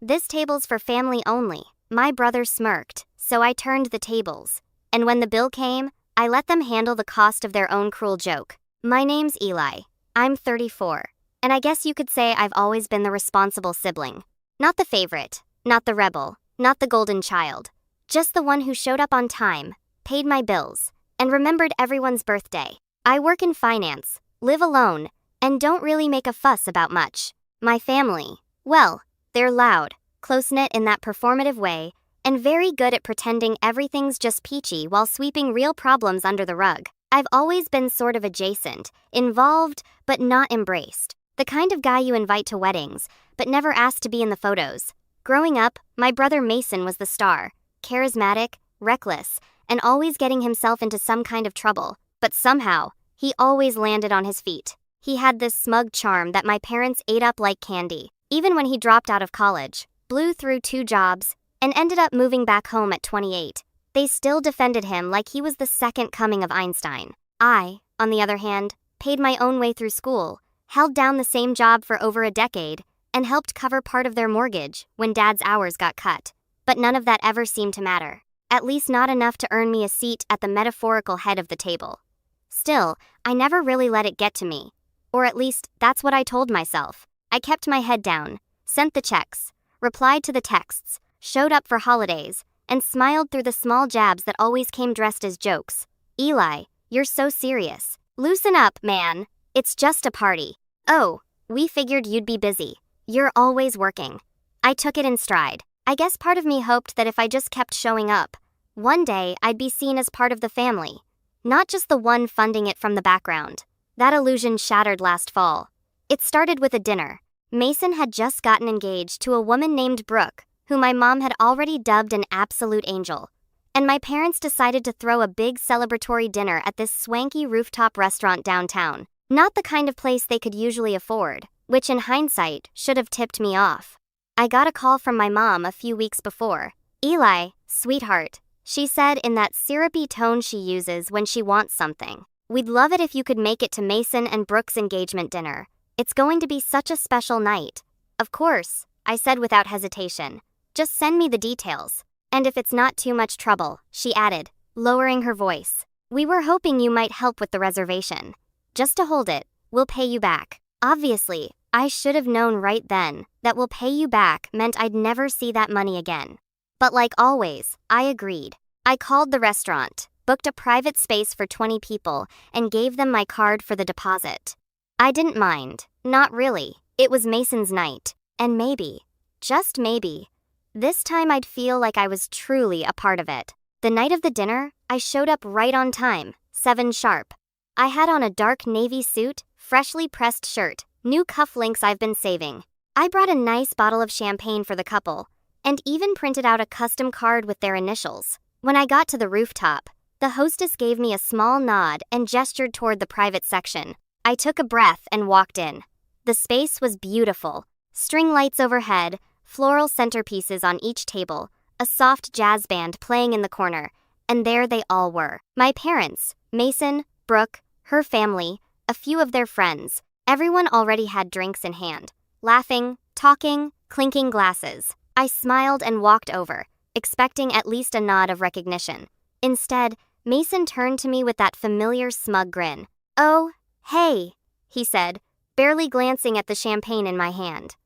This table's for family only. My brother smirked, so I turned the tables. And when the bill came, I let them handle the cost of their own cruel joke. My name's Eli. I'm 34. And I guess you could say I've always been the responsible sibling. Not the favorite, not the rebel, not the golden child. Just the one who showed up on time, paid my bills, and remembered everyone's birthday. I work in finance, live alone, and don't really make a fuss about much. My family, well, they're loud, close-knit in that performative way, and very good at pretending everything's just peachy while sweeping real problems under the rug. I've always been sort of adjacent, involved, but not embraced. The kind of guy you invite to weddings, but never asked to be in the photos. Growing up, my brother Mason was the star, charismatic, reckless, and always getting himself into some kind of trouble. But somehow, he always landed on his feet. He had this smug charm that my parents ate up like candy. Even when he dropped out of college, blew through 2 jobs, and ended up moving back home at 28, they still defended him like he was the second coming of Einstein. I, on the other hand, paid my own way through school, held down the same job for over a decade, and helped cover part of their mortgage when Dad's hours got cut. But none of that ever seemed to matter. At least not enough to earn me a seat at the metaphorical head of the table. Still, I never really let it get to me. Or at least, that's what I told myself. I kept my head down, sent the checks, replied to the texts, showed up for holidays, and smiled through the small jabs that always came dressed as jokes. Eli, you're so serious. Loosen up, man. It's just a party. Oh, we figured you'd be busy. You're always working. I took it in stride. I guess part of me hoped that if I just kept showing up, one day I'd be seen as part of the family, not just the one funding it from the background. That illusion shattered last fall. It started with a dinner. Mason had just gotten engaged to a woman named Brooke, who my mom had already dubbed an absolute angel. And my parents decided to throw a big celebratory dinner at this swanky rooftop restaurant downtown. Not the kind of place they could usually afford, which in hindsight should have tipped me off. I got a call from my mom a few weeks before. Eli, sweetheart, she said in that syrupy tone she uses when she wants something. We'd love it if you could make it to Mason and Brooke's engagement dinner. It's going to be such a special night. Of course, I said without hesitation. Just send me the details. And if it's not too much trouble, she added, lowering her voice. We were hoping you might help with the reservation. Just to hold it, we'll pay you back. Obviously, I should have known right then that we'll pay you back meant I'd never see that money again. But like always, I agreed. I called the restaurant, booked a private space for 20 people, and gave them my card for the deposit. I didn't mind, not really. It was Mason's night, and maybe, just maybe, this time I'd feel like I was truly a part of it. The night of the dinner, I showed up right on time, 7 sharp. I had on a dark navy suit, freshly pressed shirt, new cufflinks I've been saving. I brought a nice bottle of champagne for the couple, and even printed out a custom card with their initials. When I got to the rooftop, the hostess gave me a small nod and gestured toward the private section. I took a breath and walked in. The space was beautiful. String lights overhead, floral centerpieces on each table, a soft jazz band playing in the corner, and there they all were. My parents, Mason, Brooke, her family, a few of their friends. Everyone already had drinks in hand, laughing, talking, clinking glasses. I smiled and walked over, expecting at least a nod of recognition. Instead, Mason turned to me with that familiar smug grin. Oh, hey, he said, barely glancing at the champagne in my hand.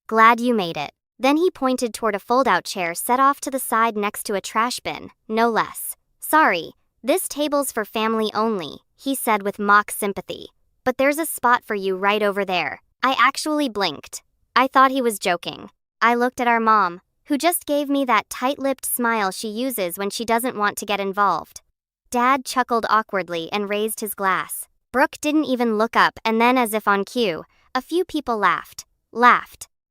Glad you made it. Then he pointed toward a fold-out chair set off to the side next to a trash bin, no less. Sorry, this table's for family only, he said with mock sympathy. But there's a spot for you right over there. I actually blinked. I thought he was joking. I looked at our mom, who just gave me that tight-lipped smile she uses when she doesn't want to get involved. Dad chuckled awkwardly and raised his glass. Brooke didn't even look up, and then as if on cue, a few people laughed.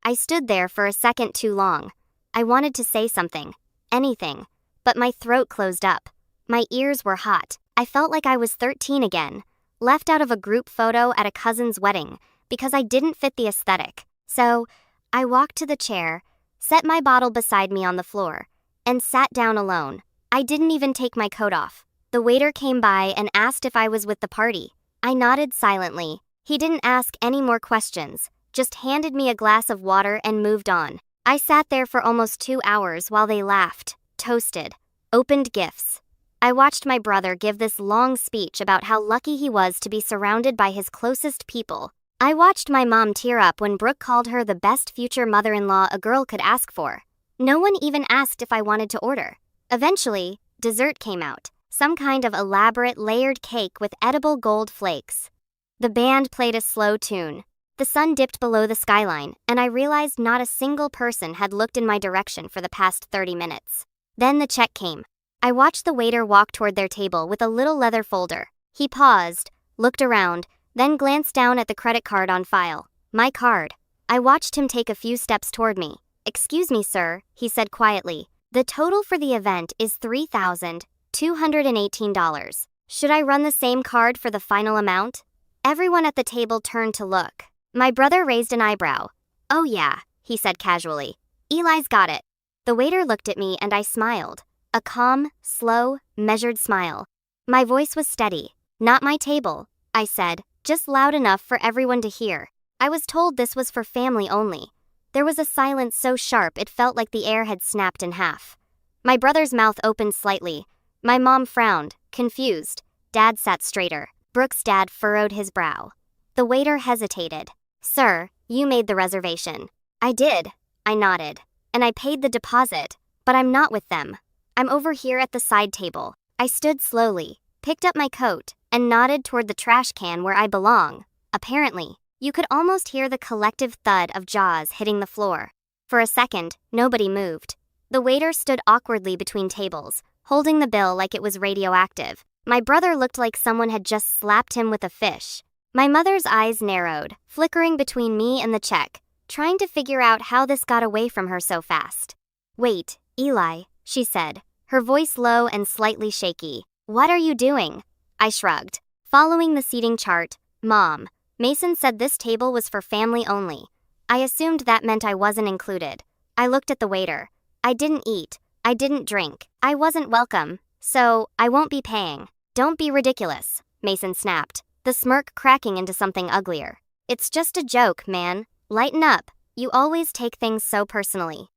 I stood there for a second too long. I wanted to say something, anything, but my throat closed up. My ears were hot. I felt like I was 13 again, left out of a group photo at a cousin's wedding because I didn't fit the aesthetic. So, I walked to the chair, set my bottle beside me on the floor, and sat down alone. I didn't even take my coat off. The waiter came by and asked if I was with the party. I nodded silently. He didn't ask any more questions, just handed me a glass of water and moved on. I sat there for almost 2 hours while they laughed, toasted, opened gifts. I watched my brother give this long speech about how lucky he was to be surrounded by his closest people. I watched my mom tear up when Brooke called her the best future mother-in-law a girl could ask for. No one even asked if I wanted to order. Eventually, dessert came out, some kind of elaborate layered cake with edible gold flakes. The band played a slow tune. The sun dipped below the skyline, and I realized not a single person had looked in my direction for the past 30 minutes. Then the check came. I watched the waiter walk toward their table with a little leather folder. He paused, looked around, then glanced down at the credit card on file. My card. I watched him take a few steps toward me. "Excuse me, sir," he said quietly. "The total for the event is $3,218. Should I run the same card for the final amount?" Everyone at the table turned to look. My brother raised an eyebrow. "Oh yeah," he said casually. "Eli's got it." The waiter looked at me and I smiled. A calm, slow, measured smile. My voice was steady. "Not my table," I said, just loud enough for everyone to hear. I was told this was for family only. There was a silence so sharp it felt like the air had snapped in half. My brother's mouth opened slightly. My mom frowned, confused. Dad sat straighter. Brooke's dad furrowed his brow. The waiter hesitated. "Sir, you made the reservation." "I did," I nodded. "And I paid the deposit, but I'm not with them. I'm over here at the side table." I stood slowly, picked up my coat, and nodded toward the trash can where I belong. Apparently, you could almost hear the collective thud of jaws hitting the floor. For a second, nobody moved. The waiter stood awkwardly between tables, holding the bill like it was radioactive. My brother looked like someone had just slapped him with a fish. My mother's eyes narrowed, flickering between me and the check, trying to figure out how this got away from her so fast. "Wait, Eli," she said, her voice low and slightly shaky. "What are you doing?" I shrugged. Following the seating chart, Mom, Mason said this table was for family only. I assumed that meant I wasn't included. I looked at the waiter. I didn't eat. I didn't drink. I wasn't welcome, so I won't be paying. "Don't be ridiculous," Mason snapped, the smirk cracking into something uglier. "It's just a joke, man. Lighten up. You always take things so personally."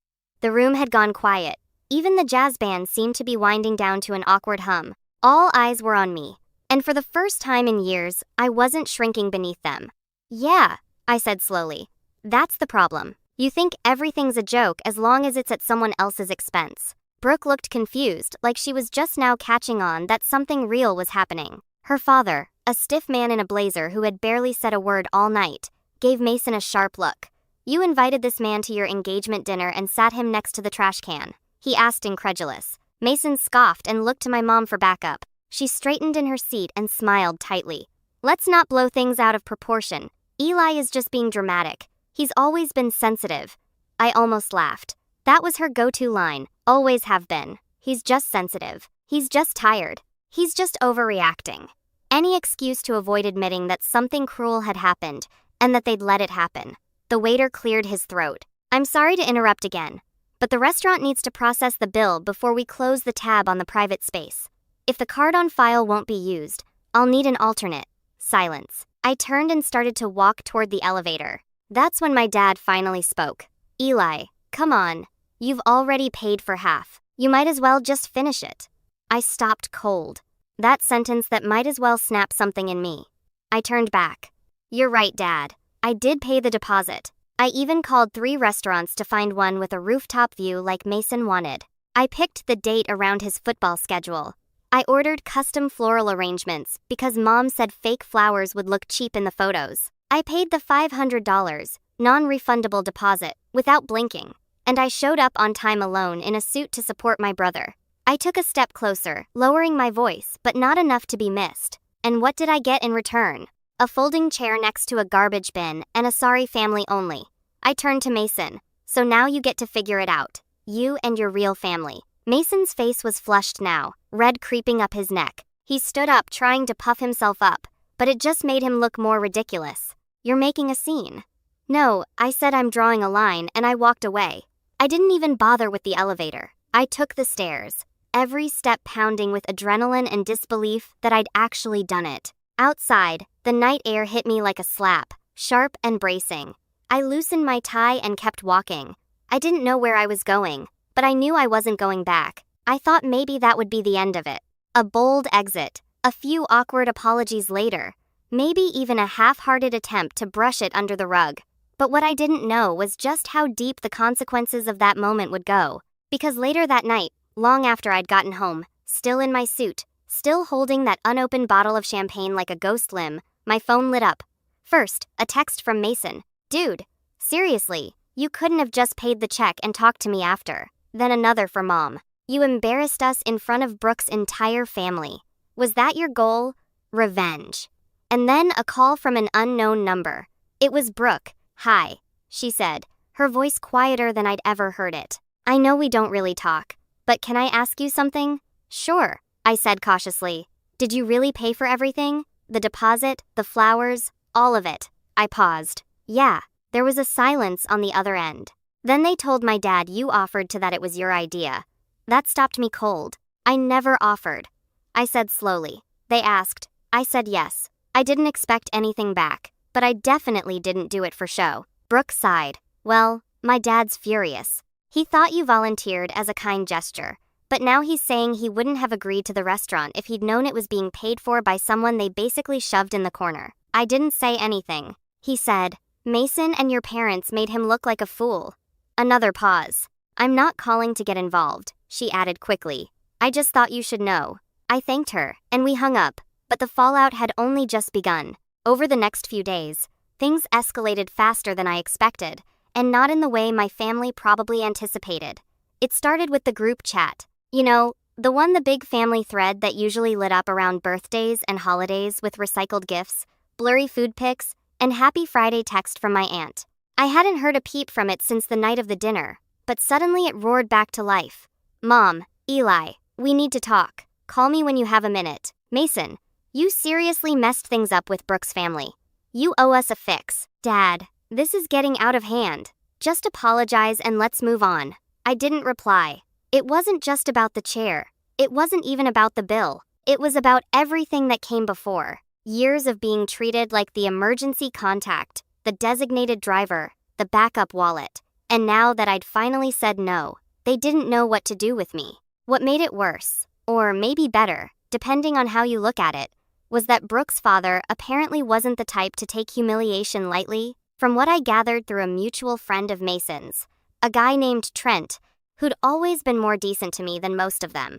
The room had gone quiet. Even the jazz band seemed to be winding down to an awkward hum. All eyes were on me. And for the first time in years, I wasn't shrinking beneath them. "Yeah," I said slowly. "That's the problem. You think everything's a joke as long as it's at someone else's expense." Brooke looked confused, like she was just now catching on that something real was happening. Her father, a stiff man in a blazer who had barely said a word all night, gave Mason a sharp look. "You invited this man to your engagement dinner and sat him next to the trash can?" he asked, incredulous. Mason scoffed and looked to my mom for backup. She straightened in her seat and smiled tightly. "Let's not blow things out of proportion. Eli is just being dramatic. He's always been sensitive." I almost laughed. That was her go-to line, always have been. He's just sensitive. He's just tired. He's just overreacting. Any excuse to avoid admitting that something cruel had happened, and that they'd let it happen. The waiter cleared his throat. "I'm sorry to interrupt again, but the restaurant needs to process the bill before we close the tab on the private space. If the card on file won't be used, I'll need an alternate." Silence. I turned and started to walk toward the elevator. That's when my dad finally spoke. "Eli, come on. You've already paid for half. You might as well just finish it." I stopped cold. That sentence that might as well snap something in me. I turned back. "You're right, Dad. I did pay the deposit. I even called 3 restaurants to find one with a rooftop view like Mason wanted. I picked the date around his football schedule. I ordered custom floral arrangements because Mom said fake flowers would look cheap in the photos. I paid the $500, non-refundable deposit, without blinking. And I showed up on time alone in a suit to support my brother. I took a step closer, lowering my voice, but not enough to be missed. And what did I get in return? A folding chair next to a garbage bin and a "sorry family only." I turned to Mason. "So now you get to figure it out. You and your real family." Mason's face was flushed now, red creeping up his neck. He stood up trying to puff himself up, but it just made him look more ridiculous. "You're making a scene." "No," I said, "I'm drawing a line," and I walked away. I didn't even bother with the elevator. I took the stairs, every step pounding with adrenaline and disbelief that I'd actually done it. Outside, the night air hit me like a slap, sharp and bracing. I loosened my tie and kept walking. I didn't know where I was going, but I knew I wasn't going back. I thought maybe that would be the end of it. A bold exit, a few awkward apologies later, maybe even a half-hearted attempt to brush it under the rug. But what I didn't know was just how deep the consequences of that moment would go. Because later that night, long after I'd gotten home, still in my suit, still holding that unopened bottle of champagne like a ghost limb, my phone lit up. First, a text from Mason. Dude, seriously, you couldn't have just paid the check and talked to me after. Then another for Mom. You embarrassed us in front of Brooke's entire family. Was that your goal? Revenge. And then a call from an unknown number. It was Brooke. Hi, she said, her voice quieter than I'd ever heard it. I know we don't really talk, but can I ask you something? Sure, I said cautiously. Did you really pay for everything? The deposit, the flowers, all of it. I paused. Yeah. There was a silence on the other end. Then they told my dad you offered to that it was your idea. That stopped me cold. I never offered. I said slowly. They asked. I said yes. I didn't expect anything back, but I definitely didn't do it for show. Brooke sighed. Well, my dad's furious. He thought you volunteered as a kind gesture, but now he's saying he wouldn't have agreed to the restaurant if he'd known it was being paid for by someone they basically shoved in the corner. I didn't say anything. He said, Mason and your parents made him look like a fool. Another pause. I'm not calling to get involved, she added quickly. I just thought you should know. I thanked her, and we hung up, but the fallout had only just begun. Over the next few days, things escalated faster than I expected, and not in the way my family probably anticipated. It started with the group chat. You know, the big family thread that usually lit up around birthdays and holidays with recycled gifts, blurry food pics, and Happy Friday text from my aunt. I hadn't heard a peep from it since the night of the dinner, but suddenly it roared back to life. Mom, Eli, we need to talk. Call me when you have a minute. Mason, you seriously messed things up with Brooke's family. You owe us a fix. Dad, this is getting out of hand. Just apologize and let's move on. I didn't reply. It wasn't just about the chair. It wasn't even about the bill. It was about everything that came before. Years of being treated like the emergency contact, the designated driver, the backup wallet. And now that I'd finally said no, they didn't know what to do with me. What made it worse, or maybe better, depending on how you look at it, was that Brooke's father apparently wasn't the type to take humiliation lightly. From what I gathered through a mutual friend of Mason's, a guy named Trent, who'd always been more decent to me than most of them.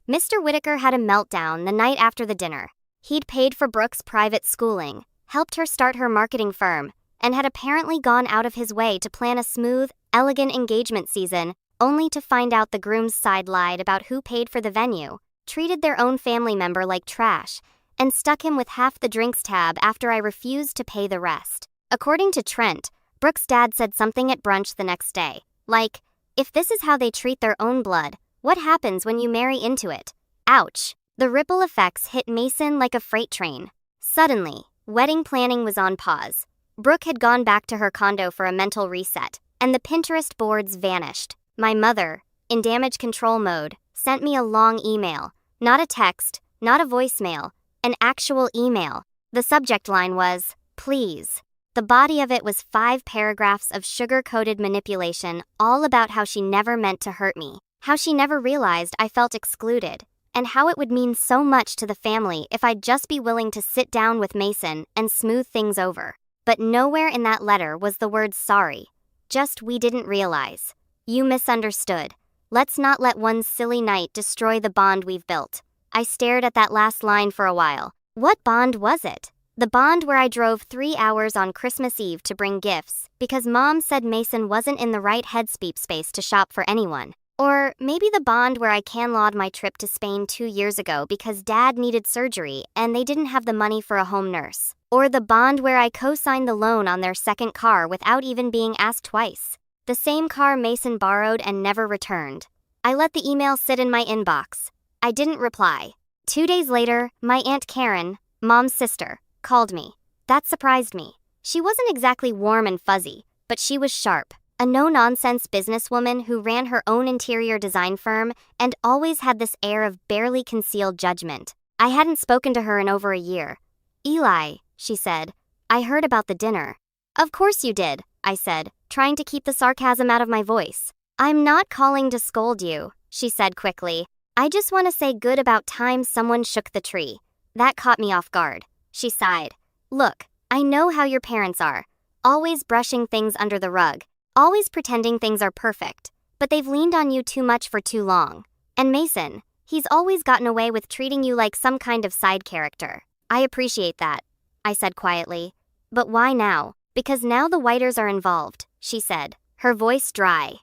Mr. Whitaker had a meltdown the night after the dinner. He'd paid for Brooke's private schooling, helped her start her marketing firm, and had apparently gone out of his way to plan a smooth, elegant engagement season, only to find out the groom's side lied about who paid for the venue, treated their own family member like trash, and stuck him with half the drinks tab after I refused to pay the rest. According to Trent, Brooke's dad said something at brunch the next day, like, if this is how they treat their own blood, what happens when you marry into it? Ouch. The ripple effects hit Mason like a freight train. Suddenly, wedding planning was on pause. Brooke had gone back to her condo for a mental reset, and the Pinterest boards vanished. My mother, in damage control mode, sent me a long email. Not a text, not a voicemail, an actual email. The subject line was, please. The body of it was 5 paragraphs of sugar-coated manipulation, all about how she never meant to hurt me, how she never realized I felt excluded, and how it would mean so much to the family if I'd just be willing to sit down with Mason and smooth things over. But nowhere in that letter was the word sorry. Just we didn't realize. You misunderstood. Let's not let one silly night destroy the bond we've built. I stared at that last line for a while. What bond was it? The bond where I drove 3 hours on Christmas Eve to bring gifts because Mom said Mason wasn't in the right headspace to shop for anyone. Or maybe the bond where I canceled my trip to Spain 2 years ago because Dad needed surgery and they didn't have the money for a home nurse. Or the bond where I co-signed the loan on their second car without even being asked twice. The same car Mason borrowed and never returned. I let the email sit in my inbox. I didn't reply. 2 days later, my Aunt Karen, Mom's sister, called me. That surprised me. She wasn't exactly warm and fuzzy, but she was sharp. A no-nonsense businesswoman who ran her own interior design firm and always had this air of barely concealed judgment. I hadn't spoken to her in over a year. Eli, she said, I heard about the dinner. Of course you did. I said, trying to keep the sarcasm out of my voice. I'm not calling to scold you, she said quickly. I just want to say good about time someone shook the tree. That caught me off guard. She sighed. Look, I know how your parents are. Always brushing things under the rug. Always pretending things are perfect. But they've leaned on you too much for too long. And Mason, he's always gotten away with treating you like some kind of side character. I appreciate that, I said quietly. But why now? Because now the Whiters are involved, she said, her voice dry.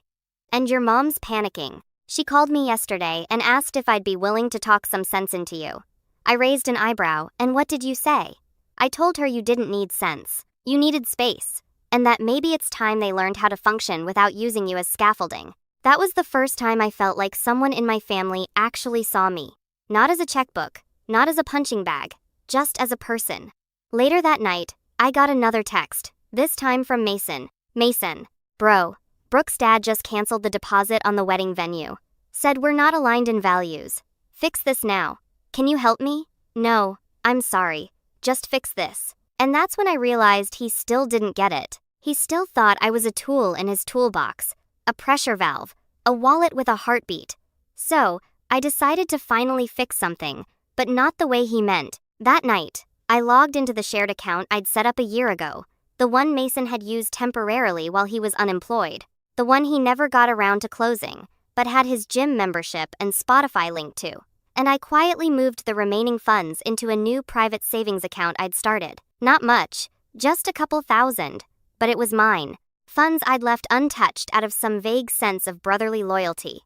And your mom's panicking. She called me yesterday and asked if I'd be willing to talk some sense into you. I raised an eyebrow, and what did you say? I told her you didn't need sense. You needed space. And that maybe it's time they learned how to function without using you as scaffolding. That was the first time I felt like someone in my family actually saw me. Not as a checkbook, not as a punching bag, just as a person. Later that night, I got another text, this time from Mason. Mason, bro, Brooke's dad just canceled the deposit on the wedding venue. Said we're not aligned in values. Fix this now. Can you help me? No, I'm sorry. Just fix this. And that's when I realized he still didn't get it. He still thought I was a tool in his toolbox, a pressure valve, a wallet with a heartbeat. So, I decided to finally fix something, but not the way he meant. That night, I logged into the shared account I'd set up a year ago, the one Mason had used temporarily while he was unemployed, the one he never got around to closing, but had his gym membership and Spotify linked to. And I quietly moved the remaining funds into a new private savings account I'd started. Not much, just a couple thousand, but it was mine. Funds I'd left untouched out of some vague sense of brotherly loyalty.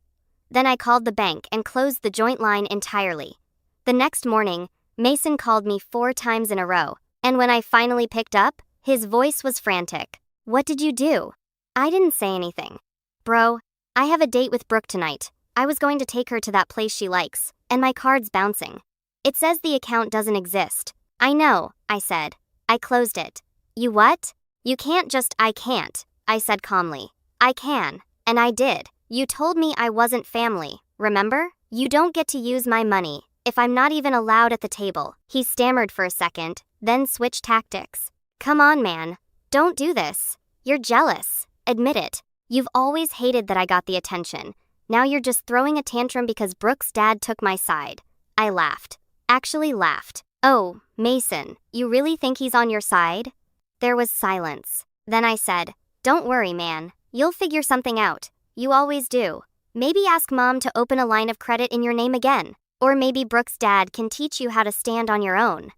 Then I called the bank and closed the joint line entirely. The next morning, Mason called me 4 times in a row, and when I finally picked up, his voice was frantic. What did you do? I didn't say anything. Bro, I have a date with Brooke tonight. I was going to take her to that place she likes, and my card's bouncing. It says the account doesn't exist. I know, I said. I closed it. You what? You can't just I can't, I said calmly. I can, and I did. You told me I wasn't family, remember? You don't get to use my money if I'm not even allowed at the table. He stammered for a second, then switched tactics. Come on, man. Don't do this. You're jealous. Admit it. You've always hated that I got the attention. Now you're just throwing a tantrum because Brooke's dad took my side. I laughed. Actually laughed. Oh, Mason, you really think he's on your side? There was silence. Then I said, don't worry, man. You'll figure something out. You always do. Maybe ask Mom to open a line of credit in your name again. Or maybe Brooke's dad can teach you how to stand on your own.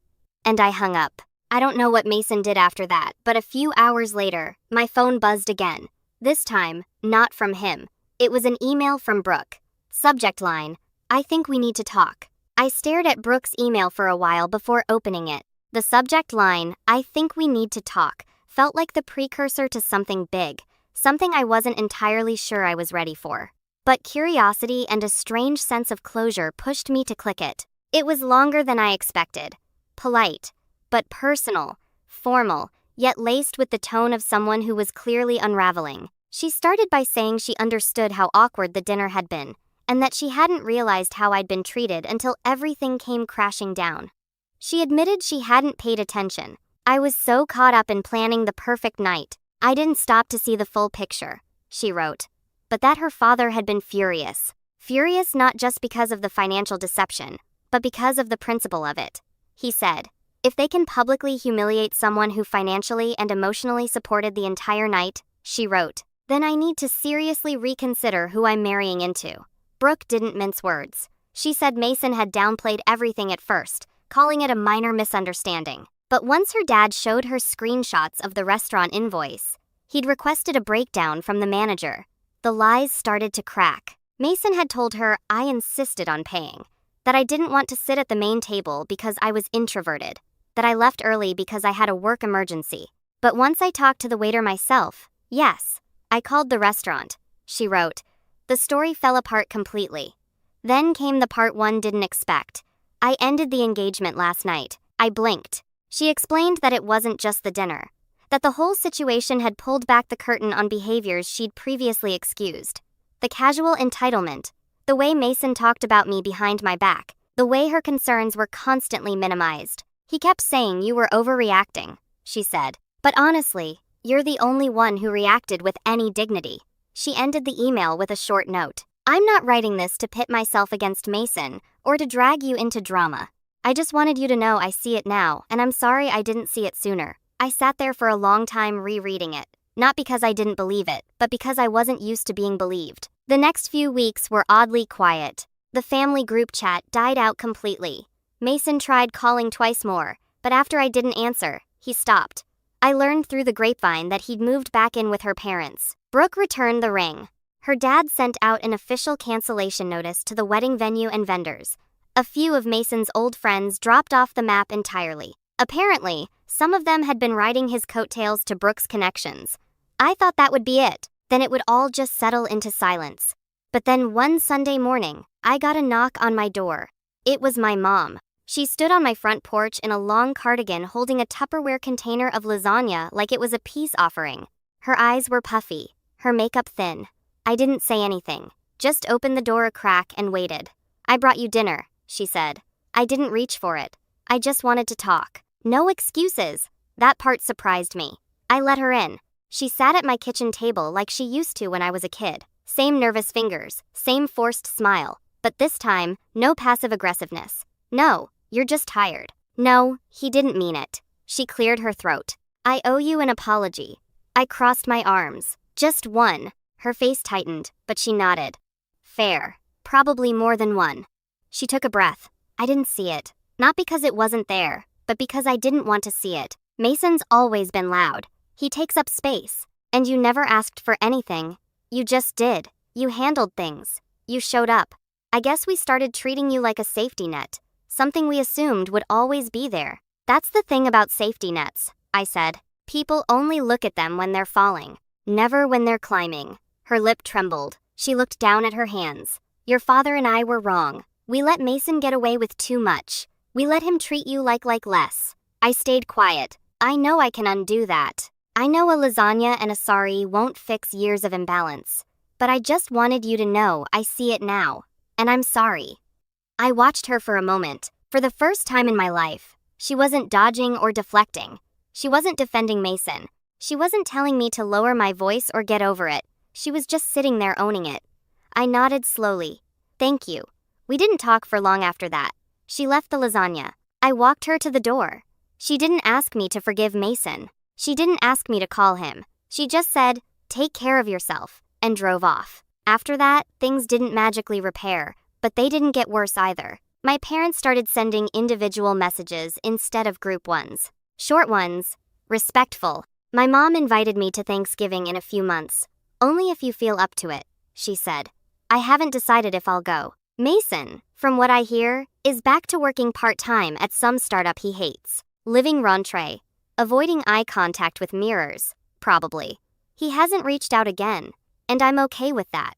And I hung up. I don't know what Mason did after that, but a few hours later, my phone buzzed again. This time, not from him. It was an email from Brooke. Subject line, I think we need to talk. I stared at Brooke's email for a while before opening it. The subject line, I think we need to talk, felt like the precursor to something big, something I wasn't entirely sure I was ready for. But curiosity and a strange sense of closure pushed me to click it. It was longer than I expected. Polite, but personal, formal, yet laced with the tone of someone who was clearly unraveling. She started by saying she understood how awkward the dinner had been, and that she hadn't realized how I'd been treated until everything came crashing down. She admitted she hadn't paid attention. I was so caught up in planning the perfect night, I didn't stop to see the full picture, she wrote. But that her father had been furious. Furious not just because of the financial deception, but because of the principle of it. He said, if they can publicly humiliate someone who financially and emotionally supported the entire night, she wrote, then I need to seriously reconsider who I'm marrying into. Brooke didn't mince words. She said Mason had downplayed everything at first, calling it a minor misunderstanding. But once her dad showed her screenshots of the restaurant invoice, he'd requested a breakdown from the manager. The lies started to crack. Mason had told her I insisted on paying, that I didn't want to sit at the main table because I was introverted, that I left early because I had a work emergency. But once I talked to the waiter myself, yes, I called the restaurant, she wrote. The story fell apart completely. Then came the part one didn't expect. I ended the engagement last night. I blinked. She explained that it wasn't just the dinner, that the whole situation had pulled back the curtain on behaviors she'd previously excused. The casual entitlement, the way Mason talked about me behind my back, the way her concerns were constantly minimized. He kept saying you were overreacting, she said. But honestly, You're the only one who reacted with any dignity." She ended the email with a short note. "I'm not writing this to pit myself against Mason or to drag you into drama. I just wanted you to know I see it now, and I'm sorry I didn't see it sooner." I sat there for a long time rereading it, not because I didn't believe it, but because I wasn't used to being believed. The next few weeks were oddly quiet. The family group chat died out completely. Mason tried calling twice more, but after I didn't answer, he stopped. I learned through the grapevine that he'd moved back in with her parents. Brooke returned the ring. Her dad sent out an official cancellation notice to the wedding venue and vendors. A few of Mason's old friends dropped off the map entirely. Apparently, some of them had been riding his coattails to Brooke's connections. I thought that would be it. Then it would all just settle into silence. But then one Sunday morning, I got a knock on my door. It was my mom. She stood on my front porch in a long cardigan holding a Tupperware container of lasagna like it was a peace offering. Her eyes were puffy, her makeup thin. I didn't say anything, just opened the door a crack and waited. "I brought you dinner," she said. I didn't reach for it. I just wanted to talk. No excuses. That part surprised me. I let her in. She sat at my kitchen table like she used to when I was a kid. Same nervous fingers, same forced smile. But this time, no passive aggressiveness. "No, you're just tired." "No, he didn't mean it." She cleared her throat. "I owe you an apology." I crossed my arms. "Just one." Her face tightened, but she nodded. "Fair. Probably more than one." She took a breath. I didn't see it. Not because it wasn't there, but because I didn't want to see it. Mason's always been loud. He takes up space. And you never asked for anything. You just did. You handled things. You showed up. I guess we started treating you like a safety net. Something we assumed would always be there. "That's the thing about safety nets," I said. "People only look at them when they're falling, never when they're climbing." Her lip trembled. She looked down at her hands. "Your father and I were wrong. We let Mason get away with too much. We let him treat you like less." I stayed quiet. I know I can undo that. I know a lasagna and a sorry won't fix years of imbalance. But I just wanted you to know I see it now. And I'm sorry. I watched her for a moment. For the first time in my life, she wasn't dodging or deflecting. She wasn't defending Mason. She wasn't telling me to lower my voice or get over it. She was just sitting there owning it. I nodded slowly. "Thank you." We didn't talk for long after that. She left the lasagna. I walked her to the door. She didn't ask me to forgive Mason. She didn't ask me to call him. She just said, "Take care of yourself," and drove off. After that, things didn't magically repair, but they didn't get worse either. My parents started sending individual messages instead of group ones. Short ones, respectful. My mom invited me to Thanksgiving in a few months. "Only if you feel up to it," she said. I haven't decided if I'll go. Mason, from what I hear, is back to working part-time at some startup he hates. Living rentrée. Avoiding eye contact with mirrors, probably. He hasn't reached out again, and I'm okay with that.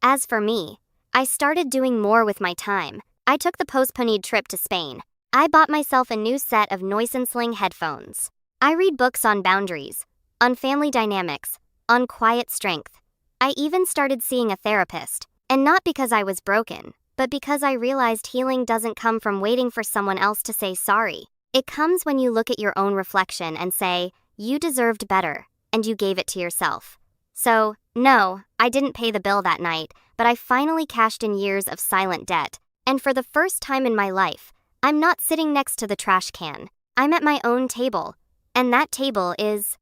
As for me, I started doing more with my time. I took the postponed trip to Spain. I bought myself a new set of noise-canceling headphones. I read books on boundaries, on family dynamics, on quiet strength. I even started seeing a therapist, and not because I was broken, but because I realized healing doesn't come from waiting for someone else to say sorry. It comes when you look at your own reflection and say, you deserved better, and you gave it to yourself. So, no, I didn't pay the bill that night, but I finally cashed in years of silent debt. And for the first time in my life, I'm not sitting next to the trash can. I'm at my own table. And that table is